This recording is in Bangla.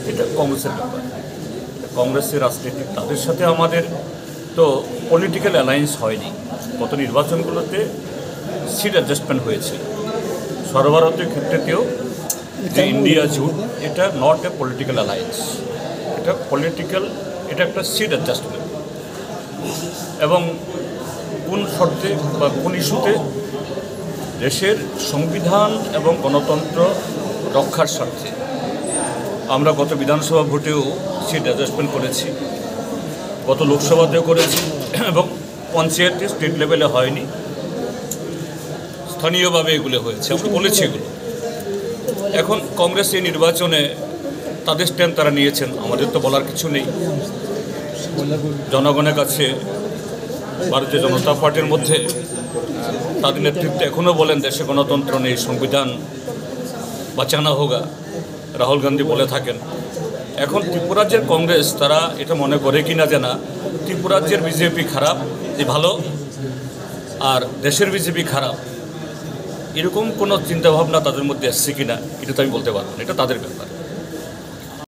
এটা কংগ্রেসের ব্যাপার। কংগ্রেসের রাজনীতি তাদের সাথে আমাদের তো পলিটিক্যাল অ্যালায়েন্স হয়নি। গত নির্বাচনগুলোতে সিট অ্যাডজাস্টমেন্ট হয়েছে। সর্বভারতীয় ক্ষেত্রেতেও যে ইন্ডিয়া জোট, এটা নট এ পলিটিক্যাল অ্যালায়েন্স, এটা একটা সিট অ্যাডজাস্টমেন্ট। এবং কোন শর্তে বা কোন ইস্যুতে দেশের সংবিধান এবং গণতন্ত্র রক্ষার স্বার্থে আমরা গত বিধানসভা ভোটেও সিট অ্যাডজাস্টমেন্ট করেছি, গত লোকসভাতেও করেছি, এবং পঞ্চায়েতে স্টেট লেভেলে হয়নি, স্থানীয়ভাবে এগুলো হয়েছে, আমরা বলেছি এগুলো। এখন কংগ্রেস এই নির্বাচনে তাদের স্ট্যান্ড তারা নিয়েছেন, আমাদের তো বলার কিছু নেই। জনগণের কাছে ভারতীয় জনতা পার্টির মধ্যে তাদের নেতৃত্বে এখনও বলেন দেশে গণতন্ত্র নেই, সংবিধান বাঁচানো হোগা, রাহুল গান্ধী বলে থাকেন। এখন ত্রিপুরাজ্যের কংগ্রেস তারা এটা মনে করে কিনা জানা ত্রিপুরাজ্যের বিজেপি খারাপ, ভালো, আর দেশের বিজেপি খারাপ, এরকম কোনো চিন্তাভাবনা তাদের মধ্যে আসছে কিনা এটা তো আমি বলতে পারবো না, এটা তাদের ব্যাপার।